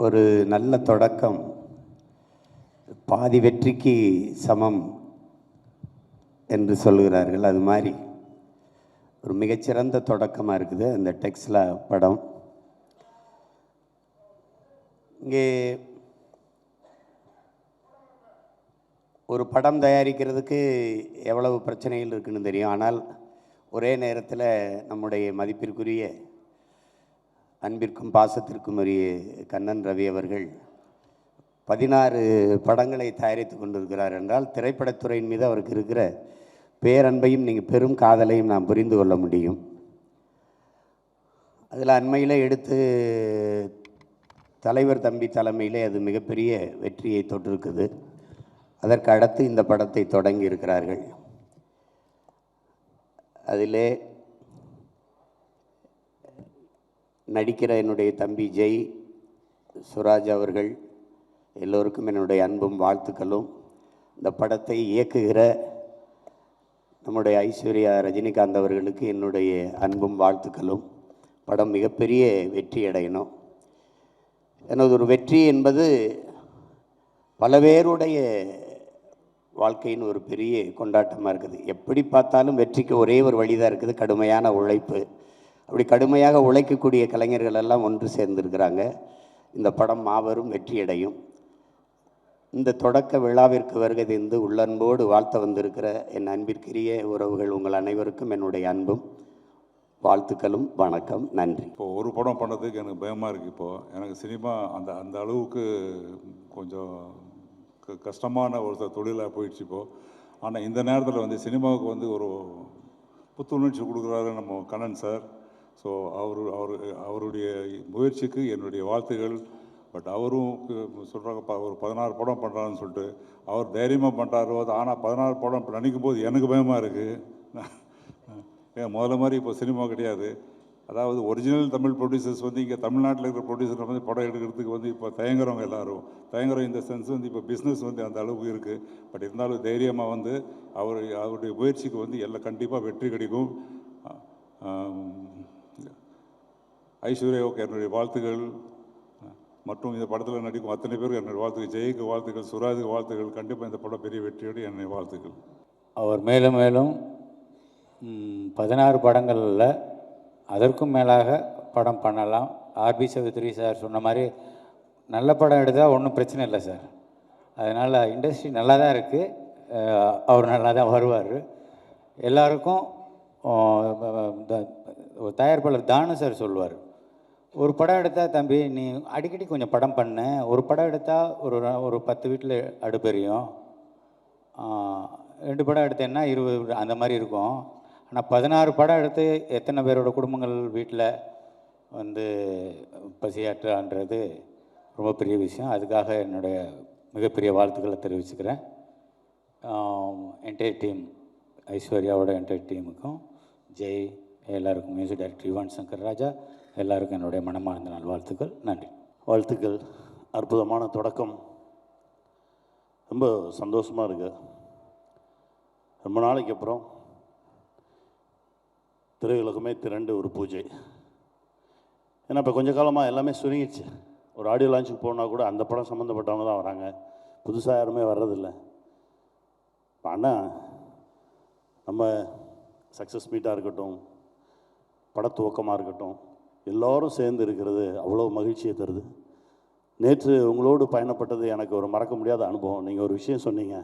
ஒரு நல்ல தொடக்கம் பாதி வெற்றிக்கு சமம் என்று சொல்கிறார்கள். அது மாதிரி ஒரு மிகச்சிறந்த தொடக்கமாக இருக்குது அந்த டெக்ஸ்லா படம். இங்கே ஒரு படம் தயாரிக்கிறதுக்கு எவ்வளவு பிரச்சனைகள் இருக்குன்னு தெரியும். ஆனால் ஒரே நேரத்தில் நம்முடைய மதிப்பிற்குரிய அன்பிற்கும் பாசத்திற்கும் உரிய கண்ணன் ரவி அவர்கள் 16 படங்களை தயாரித்து கொண்டிருக்கிறார் என்றால் திரைப்படத்துறையின் மீது அவருக்கு இருக்கிற பேரன்பையும் நீங்கள் பெரும் காதலையும் நாம் புரிந்து கொள்ள முடியும். அதில் அண்மையில் எடுத்து தலைவர் தம்பி தலைமையிலே அது மிகப்பெரிய வெற்றியை தொட்டிருக்குது. அதற்கு அடுத்து இந்த படத்தை தொடங்கி இருக்கிறார்கள். அதிலே நடிக்கிற என்னுடைய தம்பி ஜெய், சுராஜ் அவர்கள் எல்லோருக்கும் என்னுடைய அன்பும் வாழ்த்துக்களும். இந்த படத்தை இயக்குகிற நம்முடைய ஐஸ்வர்யா ரஜினிகாந்த் அவர்களுக்கு என்னுடைய அன்பும் வாழ்த்துக்களும். படம் மிகப்பெரிய வெற்றி அடையணும். எனது ஒரு வெற்றி என்பது பல பேருடைய வாழ்க்கையின் ஒரு பெரிய கொண்டாட்டமாக இருக்குது. எப்படி பார்த்தாலும் வெற்றிக்கு ஒரே ஒரு வழிதான் இருக்குது, கடுமையான உழைப்பு. அப்படி கடுமையாக உழைக்கக்கூடிய கலைஞர்கள் எல்லாம் ஒன்று சேர்ந்திருக்கிறாங்க. இந்த படம் மாபெரும் வெற்றியடையும். இந்த தொடக்க விழாவிற்கு வருகை தந்து உள்ளன்போடு வாழ்த்த வந்திருக்கிற என் அன்பிற்குரிய உறவுகள் உங்கள் அனைவருக்கும் என்னுடைய அன்பும் வாழ்த்துக்களும் வணக்கம், நன்றி. இப்போது ஒரு படம் பண்ணதுக்கு எனக்கு பயமாக இருக்குது. இப்போது எனக்கு சினிமா அந்த அளவுக்கு கொஞ்சம் கஷ்டமான ஒரு தொழிலாக போயிடுச்சு இப்போது. ஆனால் இந்த நேரத்தில் வந்து சினிமாவுக்கு வந்து ஒரு புத்துணர்ச்சி கொடுக்குறாரு நம்ம கண்ணன் சார். ஸோ அவருடைய முயற்சிக்கு என்னுடைய வாழ்த்துகள். பட் அவரும் சொல்கிறாங்க ஒரு 16 படம் பண்ணுறாருன்னு சொல்லிட்டு அவர் தைரியமாக பண்ணுறாரு. ஆனால் 16 படம் நினைக்கும் போது எனக்கு பயமாக இருக்குது. ஏன் முதல்ல மாதிரி இப்போ சினிமா கிடையாது. அதாவது ஒரிஜினல் தமிழ் ப்ரொடியூசர்ஸ் வந்து இங்கே தமிழ்நாட்டில் இருக்கிற ப்ரொடியூசர் வந்து படம் எடுக்கிறதுக்கு வந்து இப்போ தயங்குறவங்க எல்லோரும் தயங்குறோம். இந்த சென்ஸ் வந்து இப்போ பிஸ்னஸ் வந்து அந்த அளவுக்கு இருக்குது. பட் இருந்தாலும் தைரியமாக வந்து அவருடைய முயற்சிக்கு வந்து எல்லாம் கண்டிப்பாக வெற்றி கிடைக்கும். ஐஸ்வர்யாவுக்கு என்னுடைய வாழ்த்துக்கள் மற்றும் இந்த படத்தில் நடிக்கும் அத்தனை பேருக்கு என்னுடைய வாழ்த்துக்கள். ஜெய்க்கு வாழ்த்துக்கள், சுராஜுக்கு வாழ்த்துக்கள். கண்டிப்பாக இந்த படம் பெரிய வெற்றியோடு என்னுடைய வாழ்த்துக்கள். அவர் மேலும் மேலும் 16 படங்களில் அதற்கும் மேலாக படம் பண்ணலாம். ஆர்பி சௌத்ரி சார் சொன்ன மாதிரி நல்ல படம் எடுத்தால் ஒன்றும் பிரச்சனை இல்லை சார். அதனால் இண்டஸ்ட்ரி நல்லா தான் இருக்குது. அவர் நல்லா தான் வருவார். எல்லாருக்கும் தயாரிப்பாளர் தானு சார் சொல்லுவார், ஒரு படம் எடுத்தால் தம்பி நீ அடிக்கடி கொஞ்சம் படம் பண்ண, ஒரு படம் எடுத்தால் ஒரு 10 வீட்டில் அடுப்பெரியும், 2 படம் எடுத்தேன்னா 20 அந்த மாதிரி இருக்கும். ஆனால் 16 படம் எடுத்து எத்தனை பேரோட குடும்பங்கள் வீட்டில் வந்து பசியாற்றுன்றது ரொம்ப பெரிய விஷயம். அதுக்காக என்னுடைய மிகப்பெரிய வாழ்த்துக்களை தெரிவிச்சுக்கிறேன். என்டையர் டீம், ஐஸ்வர்யாவோட என்டையர் டீமுக்கும், ஜெய், எல்லாருக்கும், மியூசிக் டைரக்டர் யுவன் சங்கர் ராஜா, எல்லாருக்கும் என்னுடைய மனமார்ந்த நல்வாழ்த்துக்கள். நன்றி. வாழ்த்துக்கள். அற்புதமான தொடக்கம். ரொம்ப சந்தோஷமாக இருக்குது. ரொம்ப நாளைக்கு அப்புறம் திரையுலகமே திரண்டு ஒரு பூஜை. ஏன்னா இப்போ கொஞ்ச காலமாக எல்லாமே சுருங்கிடுச்சு. ஒரு ஆடியோ லான்ச்சுக்கு போனால் கூட அந்த படம் சம்மந்தப்பட்டவங்க தான் வராங்க, புதுசாக யாருமே வர்றதில்லை. ஆனால் நம்ம சக்ஸஸ் மீட்டாக இருக்கட்டும், படத்துவக்கமாக இருக்கட்டும், எல்லோரும் சேர்ந்து இருக்கிறது அவ்வளோ மகிழ்ச்சியை தருது. நேற்று உங்களோடு பயணப்பட்டது எனக்கு ஒரு மறக்க முடியாத அனுபவம். நீங்கள் ஒரு விஷயம் சொன்னீங்க,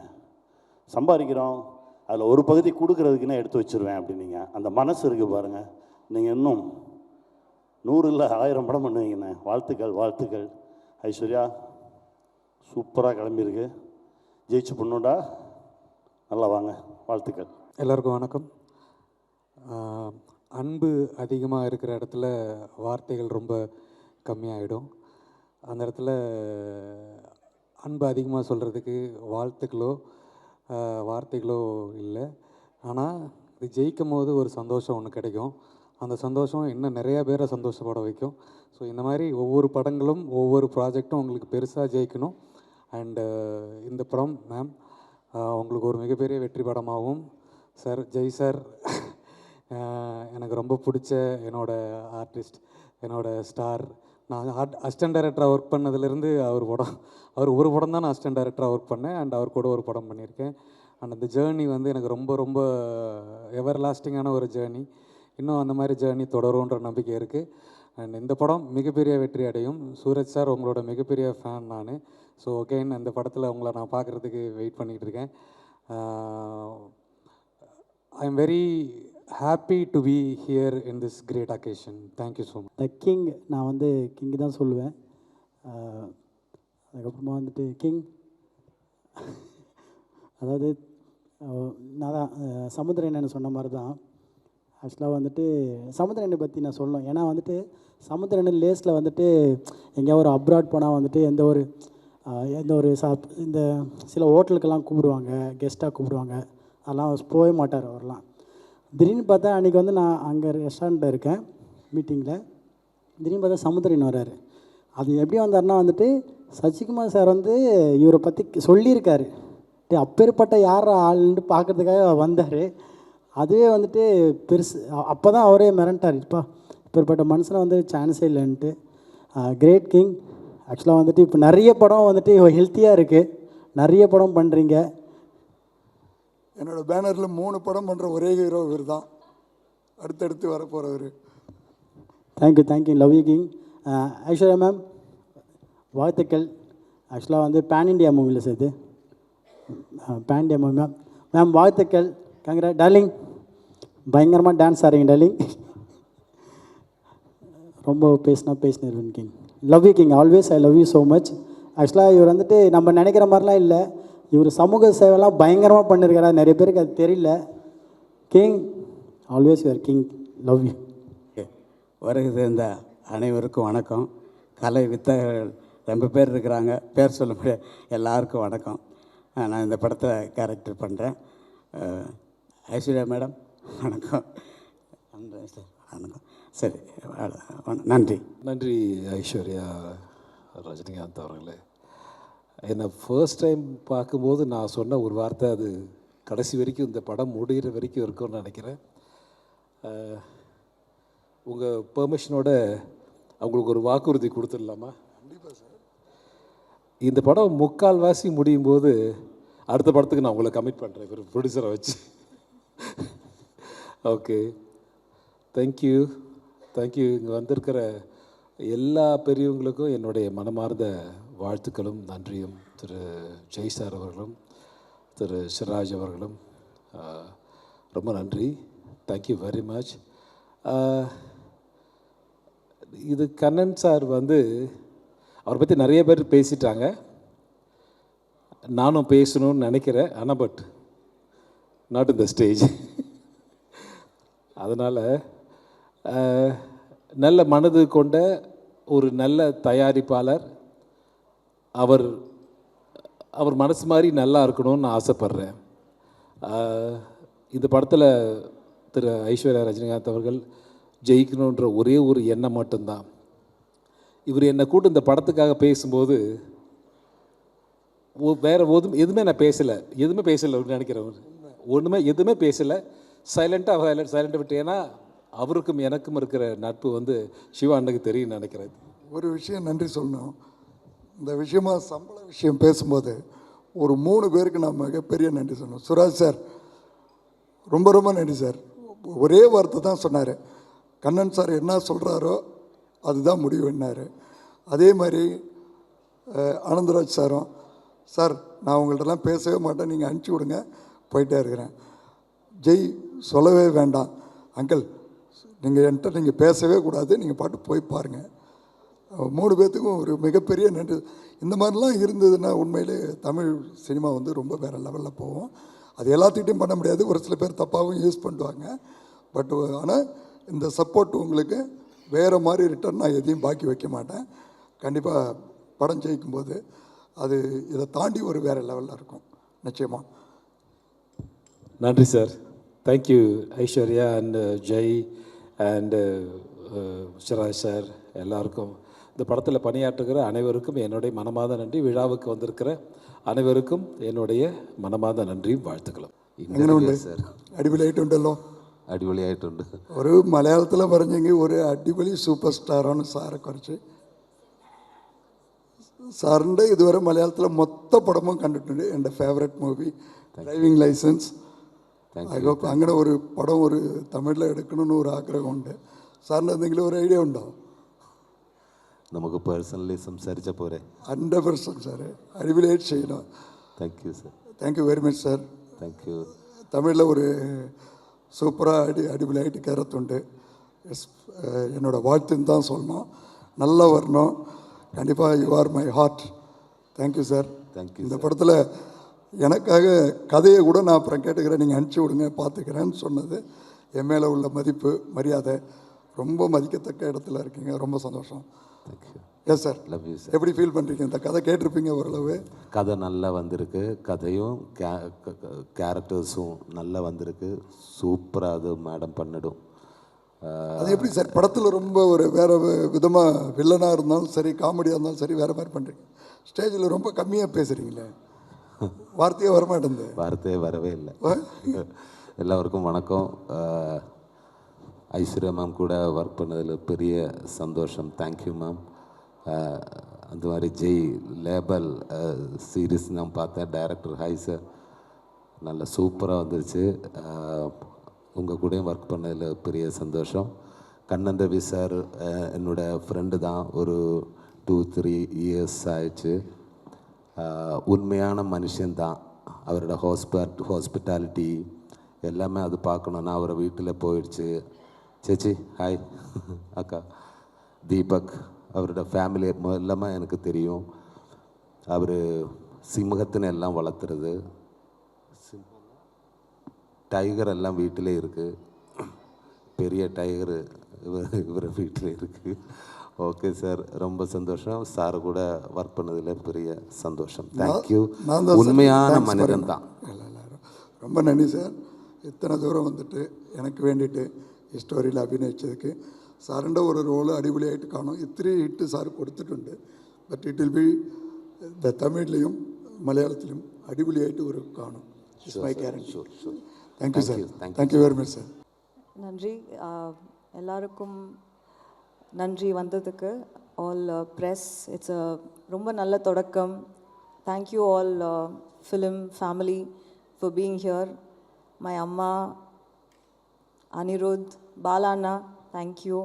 சம்பாதிக்கிறோம் அதில் ஒரு பகுதி கொடுக்குறதுக்குன்னே எடுத்து வச்சுருவேன் அப்படின்னீங்க. அந்த மனசு இருக்குது பாருங்கள். நீங்கள் இன்னும் 100 இல்லை 1000 படம் பண்ணுவீங்கண்ணே. வாழ்த்துக்கள், வாழ்த்துக்கள். ஐஸ்வர்யா சூப்பராக கிளம்பியிருக்கு. ஜெயிச்சு பொண்ணுடா, நல்லா வாங்க. வாழ்த்துக்கள். எல்லோருக்கும் வணக்கம். அன்பு அதிகமாக இருக்கிற இடத்துல வார்த்தைகள் ரொம்ப கம்மியாகிடும். அந்த இடத்துல அன்பு அதிகமாக சொல்கிறதுக்கு வார்த்தைகளோ இல்லை. ஆனால் இது ஜெயிக்கும் போது ஒரு சந்தோஷம் ஒன்று கிடைக்கும். அந்த சந்தோஷம் இன்னும் நிறையா பேரை சந்தோஷப்பட வைக்கும். ஸோ இந்த மாதிரி ஒவ்வொரு படங்களும் ஒவ்வொரு ப்ராஜெக்டும் உங்களுக்கு பெருசாக ஜெயிக்கணும். அண்டு இந்த படம் மேம் உங்களுக்கு ஒரு மிகப்பெரிய வெற்றி படமாகவும் சார், ஜெய் சார் எனக்கு ரொம்ப பிடிச்ச என்னோடய ஆர்டிஸ்ட், என்னோடய ஸ்டார், நான் அசிஸ்டன்ட் டைரக்டராக ஒர்க் பண்ணதுலேருந்து அவர் ஒரு படம் தான் நான் அசிஸ்டன்ட் டைரக்டராக ஒர்க் பண்ணேன். அண்ட் அவர் கூட ஒரு படம் பண்ணியிருக்கேன். அண்ட் அந்த ஜேர்னி வந்து எனக்கு ரொம்ப ரொம்ப எவர் லாஸ்டிங்கான ஒரு ஜேர்னி. இன்னும் அந்த மாதிரி ஜேர்னி தொடரும்ன்ற நம்பிக்கை இருக்குது. அண்ட் இந்த படம் மிகப்பெரிய வெற்றி அடையும். சூரஜ் சார் உங்களோட மிகப்பெரிய ஃபேன் நான். ஸோ அகெயின் அந்த படத்தில் உங்களை நான் பார்க்குறதுக்கு வெயிட் பண்ணிகிட்டு இருக்கேன். I am very happy to be here in this great occasion. Thank you so much. The king, நான் வந்து கிங் தான் சொல்லுவேன். அதுக்கப்புறமா வந்துட்டு கிங், அதாவது நான் தான் சமுத்திரன் சொன்ன மாதிரி தான். ஆக்சுவலாக வந்துட்டு சமுத்திரனை பற்றி நான் சொல்லணும். ஏன்னா வந்துட்டு சமுத்திரன் லேஸில் வந்துட்டு எங்கேயா ஒரு அப்ராட் போனால் வந்துட்டு எந்த ஒரு இந்த சில ஹோட்டலுக்கெல்லாம் கூப்பிடுவாங்க, கெஸ்ட்டாக கூப்பிடுவாங்க. அதெல்லாம் போகவே மாட்டார் அவர்லாம். திடீர்னு பார்த்தா அன்றைக்கி வந்து நான் அங்கே ரெஸ்டாரண்ட்டில் இருக்கேன் மீட்டிங்கில். திடீர்னு பார்த்தா சமுத்திரன் வர்றாரு. அது எப்படி வந்தார்னா வந்துட்டு சசிகுமார் சார் வந்து இவரை பற்றி சொல்லியிருக்காரு. அப்பேற்பட்ட யார் ஆள்ன்ட்டு பார்க்குறதுக்காக வந்தார். அதுவே வந்துட்டு பெருசு. அப்போ தான் அவரே மிரண்டார், இப்பேற்பட்ட மனுஷனை வந்து சான்ஸே இல்லைன்ட்டு. Great king. ஆக்சுவலாக வந்துட்டு இப்போ நிறைய படம் வந்துட்டு ஹெல்த்தியாக இருக்குது, நிறைய படம் பண்ணுறீங்க. என்னோடய பேனரில் 3 படம் பண்ணுற ஒரே ஹீரோ இவர் தான், அடுத்தடுத்து வர போகிறவர். Thank you love you king. Aishwarya ma'am வாழ்த்துக்கள். ஆக்சுவலாக வந்து பேன் இண்டியா மூவியில் சேர்த்து பேன் இண்டியா மூவி மேம் வாழ்த்துக்கள். கங்கரா டார்லிங், பயங்கரமாக டான்ஸ் ஆடுறீங்க டார்லிங். ரொம்ப பேசினேன் king. Love you king, always I love you so much. ஆக்சுவலாக இவர் வந்துட்டு நம்ம நினைக்கிற மாதிரிலாம் இல்லை, இவர் சமூக சேவைலாம் பயங்கரமாக பண்ணியிருக்காரா. நிறைய பேருக்கு அது தெரியல. King, always your king. Love you. வருகிறது இந்த அனைவருக்கும் வணக்கம். கலை வித்தகர்கள் ரொம்ப பேர் இருக்கிறாங்க, பேர் சொல்ல முடியாது. எல்லாருக்கும் வணக்கம். நான் இந்த படத்தில் கேரக்டர் பண்ணுறேன். ஐஸ்வர்யா மேடம் வணக்கம். சார் வணக்கம். சரி, நன்றி. நன்றி ஐஸ்வர்யா ரஜினிகாந்த் அவர்களே. என்னை ஃபர்ஸ்ட் டைம் பார்க்கும்போது நான் சொன்ன ஒரு வார்த்தை, அது கடைசி வரைக்கும் இந்த படம் முடிகிற வரைக்கும் இருக்கும்னு நினைக்கிறேன். உங்கள் பெர்மிஷனோட அவங்களுக்கு ஒரு வாக்குறுதி கொடுத்துடலாமா? கண்டிப்பாக சார். இந்த படம் முக்கால்வாசி முடியும் போது அடுத்த படத்துக்கு நான் உங்களை கமிட் பண்ணுறேன், ஒரு ப்ரொடியூசரை வச்சு. Okay, thank you. இங்கே வந்திருக்கிற எல்லா பெரியவங்களுக்கும் என்னுடைய மனமார்ந்த வாழ்த்துக்களும் நன்றியும். திரு ஜெய் சார் அவர்களும் திரு சிராஜ் அவர்களும் ரொம்ப நன்றி. Thank you very much. இது கண்ணன் சார் வந்து அவரை பற்றி நிறைய பேர் பேசிட்டாங்க, நானும் பேசணும்னு நினைக்கிறேன். ஆனால் but not in the stage. அதனால் நல்ல மனது கொண்ட ஒரு நல்ல தயாரிப்பாளர், அவர் மனசு மாதிரி நல்லா இருக்கணும்னு நான் ஆசைப்பட்றேன். இந்த படத்தில் திரு ஐஸ்வர்யா ரஜினிகாந்த் அவர்கள் ஜெயிக்கணுன்ற ஒரே ஒரு எண்ணம் மட்டும்தான். இவர் என்னை கூட்டு இந்த படத்துக்காக பேசும்போது வேறு எதுவுமே நான் பேசலை, நினைக்கிறேன். எதுவுமே பேசலை, சைலண்ட்டாக விட்டு. ஏன்னா அவருக்கும் எனக்கும் இருக்கிற நட்பு வந்து சிவா அண்ணனுக்கு தெரியும் நினைக்கிறேன். ஒரு விஷயம் நன்றி சொல்லணும். இந்த விஷயமாக சம்பள விஷயம் பேசும்போது ஒரு 3 பேருக்கு நான் மிகப்பெரிய நன்றி சொல்லணும். சுராஜ் சார் ரொம்ப ரொம்ப நன்றி சார். ஒரே வார்த்தை தான் சொன்னார், கண்ணன் சார் என்ன சொல்கிறாரோ அதுதான் முடிவு என்னார். அதே மாதிரி ஆனந்தராஜ் சாரும், சார் நான் உங்கள்கிட்டலாம் பேசவே மாட்டேன், நீங்கள் அனுப்பிச்சி விடுங்க, போயிட்டே இருக்கிறேன். ஜெய் சொல்லவே வேண்டாம் அங்கிள், நீங்கள் பேசவே கூடாது, நீங்கள் பாட்டு போய் பாருங்கள். 3 பேர்த்துக்கும் ஒரு மிகப்பெரிய நன்றி. இந்த மாதிரிலாம் இருந்ததுன்னா உண்மையிலே தமிழ் சினிமா வந்து ரொம்ப வேறு லெவலில் போகும். அது எல்லாத்துக்கிட்டையும் பண்ண முடியாது, ஒரு சில பேர் தப்பாகவும் யூஸ் பண்ணுவாங்க. பட் ஆனால் இந்த சப்போர்ட் உங்களுக்கு வேறு மாதிரி ரிட்டர்ன் நான் எதையும் பாக்கி வைக்க மாட்டேன். கண்டிப்பாக படம் ஜெயிக்கும்போது அது இதை தாண்டி ஒரு வேறு லெவலில் இருக்கும் நிச்சயமாக. நன்றி sir. Thank you Aishwarya and Jai and Siraj sir எல்லாருக்கும். இந்த படத்தில் பணியாற்றுகிற அனைவருக்கும் என்னுடைய மனமார்ந்த நன்றி. விழாவுக்கு வந்திருக்கிற அனைவருக்கும் என்னுடைய மனமார்ந்த நன்றியும் வாழ்த்துக்களும். സാർ അടിപൊളിയായിട്ടുണ്ടല്ലോ. അടിപൊളിയായിട്ടുണ്ട്. ഒരു മലയാളത്തിൽ പറഞ്ഞെങ്കിൽ ഒരു അടിപൊളി സൂപ്പർ സ്റ്റാറാണ് സാറെ കുറിച്ച് സാറിൻ്റെ ഇതുവരെ മലയാളത്തിലെ മൊത്ത പടമും കണ്ടിട്ടുണ്ട്. എൻ്റെ favourite movie Driving Licence. I hope അങ്ങനെ ഒരു പടം ഒരു തമിഴിൽ എടുക്കണമെന്ന് ഒരു ആഗ്രഹമുണ്ട്. സാറിന് എന്തെങ്കിലും ഒരു ഐഡിയ ഉണ്ടോ? നമുക്ക് പേഴ്സണലി സംസാരിച്ചാൽ പോരെ? 100% സാറേ, അടിപൊളിയായിട്ട് ചെയ്യണം. Thank you sir. Thank you very much sir. Thank you. தமிழில் ஒரு சூப்பராக அடிபொலியாகிட்டு கருத்துண்டு. என்னோட வாழ்த்துன்னு தான் சொல்லணும். நல்லா வரணும். கண்டிப்பாக you are my heart. Thank you sir. Thank you. இந்த படத்தில் எனக்காக கதையை கூட நான் அப்புறம் கேட்டுக்கிறேன், நீங்கள் அனுப்பிச்சி விடுங்க, பார்த்துக்கிறேன்னு சொன்னது என் மேலே உள்ள மதிப்பு மரியாதை. ரொம்ப மதிக்கத்தக்க இடத்துல இருக்கீங்க. ரொம்ப சந்தோஷம். Thank you. Yes sir. Love you sir. எப்படி ஃபீல் பண்ணுறீங்க? இந்த கதை கேட்டிருப்பீங்க ஓரளவு. கதை நல்லா வந்திருக்கு. கதையும் கேரக்டர்ஸும் நல்லா வந்திருக்கு. சூப்பராக அது மேடம் பண்ணிடும். அது எப்படி சார் படத்தில் ரொம்ப ஒரு வேறு விதமாக வில்லனாக இருந்தாலும் சரி, காமெடியாக இருந்தாலும் சரி, வேறு மாதிரி பண்ணுறீங்க. ஸ்டேஜில் ரொம்ப கம்மியாக பேசுகிறீங்களே, வார்த்தையே வரமாட்டேங்குது. வார்த்தையே வரவே இல்லை. எல்லாருக்கும் வணக்கம். ஐஸ்வர்யா மேம் கூட ஒர்க் பண்ணதில் பெரிய சந்தோஷம். Thank you ma'am. அந்த மாதிரி ஜெய் லேபல் சீரீஸ் நான் பார்த்தேன். டைரக்டர் ஹாய் சார், நல்லா சூப்பராக வந்துருச்சு. உங்கள் கூடயும் ஒர்க் பண்ணதில் பெரிய சந்தோஷம். கண்ணன் ரவி சார் என்னோடய ஃப்ரெண்டு தான். ஒரு 2-3 இயர்ஸ் ஆயிடுச்சு. உண்மையான மனுஷன்தான். அவரோட ஹாஸ்பிட்டாலிட்டி எல்லாமே அது பார்க்கணும். நான் அவரை வீட்டில் போயிடுச்சு. சேச்சி ஹாய். அக்கா தீபக், அவரோட ஃபேமிலி எல்லாமே எனக்கு தெரியும். அவர் சிம்மகத்தினை எல்லாம் வளர்த்துறது, டைகர் எல்லாம் வீட்டிலே இருக்குது. பெரிய டைகரு இவர் வீட்டில் இருக்குது. ஓகே சார், ரொம்ப சந்தோஷம். சார் கூட ஒர்க் பண்ணதில் பெரிய சந்தோஷம். தேங்க்யூ. உண்மையான மனிதன் தான். ரொம்ப நன்றி சார். இத்தனை தூரம் வந்துட்டு எனக்கு வேண்டிட்டு ஸ்டோரியில் அഭിനയിച്ചதுக்கு. സാറിൻ്റെ ഒരു റോള് അടിപൊളിയായിട്ട് കാണും. ഇത്തിരി ഹിറ്റ് സാർ കൊടുത്തിട്ടുണ്ട്. ബട്ട് ഇറ്റ് വിൽ ബി തമിഴിലും മലയാളത്തിലും അടിപൊളിയായിട്ട് ഒരു കാണും. It's my guarantee. Thank you sir. Thank you very much sir. நன்றி. எல்லாருக்கும் நன்றி வந்ததுக்கு. ஆல் ப்ரெஸ், இட்ஸ் ரொம்ப நல்ல தொடக்கம். Thank you all film family for being here. My அம்மா, அனிருத், பாலாண்ணா, தேங்க்யூ.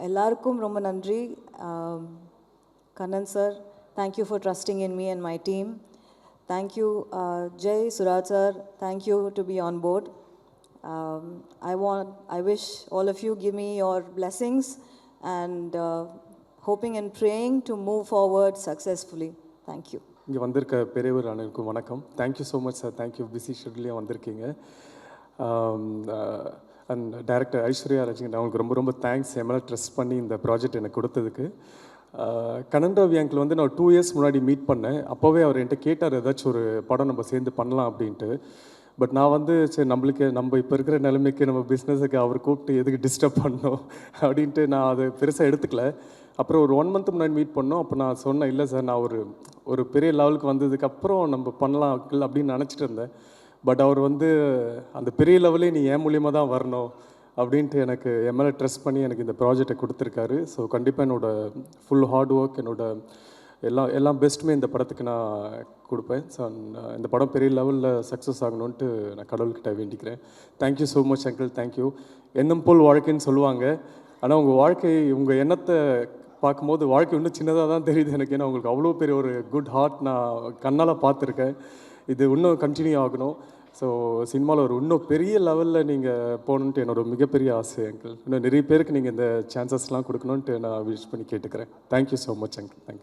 எல்லாருக்கும் ரொம்ப நன்றி. Kannan sir, thank you for trusting in me and my team. Thank you, Jay, Suraj sir. Thank you to be on board. I wish all of you give me your blessings and hoping and praying to move forward successfully. Thank you. இங்கே வந்திருக்க பெரியவர் அனைவருக்கும் வணக்கம். Thank you so much sir. Thank you. Busy ஷெட்யூல்லையும் வந்திருக்கீங்க. And director Aishwarya Rajini, அவங்களுக்கு ரொம்ப ரொம்ப தேங்க்ஸ் என் மேலே ட்ரஸ்ட் பண்ணி இந்த ப்ராஜெக்ட் எனக்கு கொடுத்ததுக்கு. கண்ணன் ரவி அங்கிள் வந்து நான் 2 இயர்ஸ் முன்னாடி மீட் பண்ணேன். அப்போவே அவர் என்கிட்ட கேட்டார் ஏதாச்சும் ஒரு படம் நம்ம சேர்ந்து பண்ணலாம் அப்படின்ட்டு. பட் நான் வந்து சரி நம்ம இப்போ இருக்கிற நிலைமைக்கு நம்ம பிஸ்னஸுக்கு அவர் கூப்பிட்டு எதுக்கு டிஸ்டர்ப் பண்ணோம் அப்படின்ட்டு நான் அதை பெருசாக எடுத்துக்கல. அப்புறம் ஒரு 1 மந்த் முன்னாடி மீட் பண்ணோம். அப்போ நான் சொன்னேன், இல்லை சார் நான் ஒரு பெரிய லெவலுக்கு வந்ததுக்கப்புறம் நம்ம பண்ணலாம் அப்படின்னு நினச்சிட்டு இருந்தேன். பட் அவர் வந்து அந்த பெரிய லெவலே நீ என் மூலியமாக தான் வரணும் அப்படின்ட்டு எனக்கு என் மேலே ட்ரஸ்ட் பண்ணி எனக்கு இந்த ப்ராஜெக்டை கொடுத்துருக்காரு. ஸோ கண்டிப்பாக என்னோடய ஃபுல் ஹார்ட் ஒர்க், எல்லாம் பெஸ்ட்டுமே இந்த படத்துக்கு நான் கொடுப்பேன். ஸோ இந்த படம் பெரிய லெவலில் சக்ஸஸ் ஆகணுன்ட்டு நான் கடவுள்கிட்ட வேண்டிக்கிறேன். Thank you so much uncle. Thank you. எண்ணம் போல் வாழ்க்கைன்னு சொல்லுவாங்க. ஆனால் உங்கள் எண்ணத்தை பார்க்கும்போது வாழ்க்கை இன்னும் சின்னதாக தான் தெரியுது எனக்கு. ஏன்னா உங்களுக்கு அவ்வளோ பெரிய ஒரு குட் ஹார்ட் நான் கண்ணால் பார்த்துருக்கேன். இது இன்னும் கண்டினியூ ஆகணும். ஸோ சினிமாவில் இன்னும் பெரிய லெவலில் நீங்கள் போகணுன்ட்டு என்னோட மிகப்பெரிய ஆசை அங்கிள். இன்னும் நிறைய பேருக்கு நீங்கள் இந்த சான்சஸ்லாம் கொடுக்கணுன்ட்டு நான் விஷ் பண்ணி கேட்டுக்கிறேன். Thank you so much uncle. Thank you.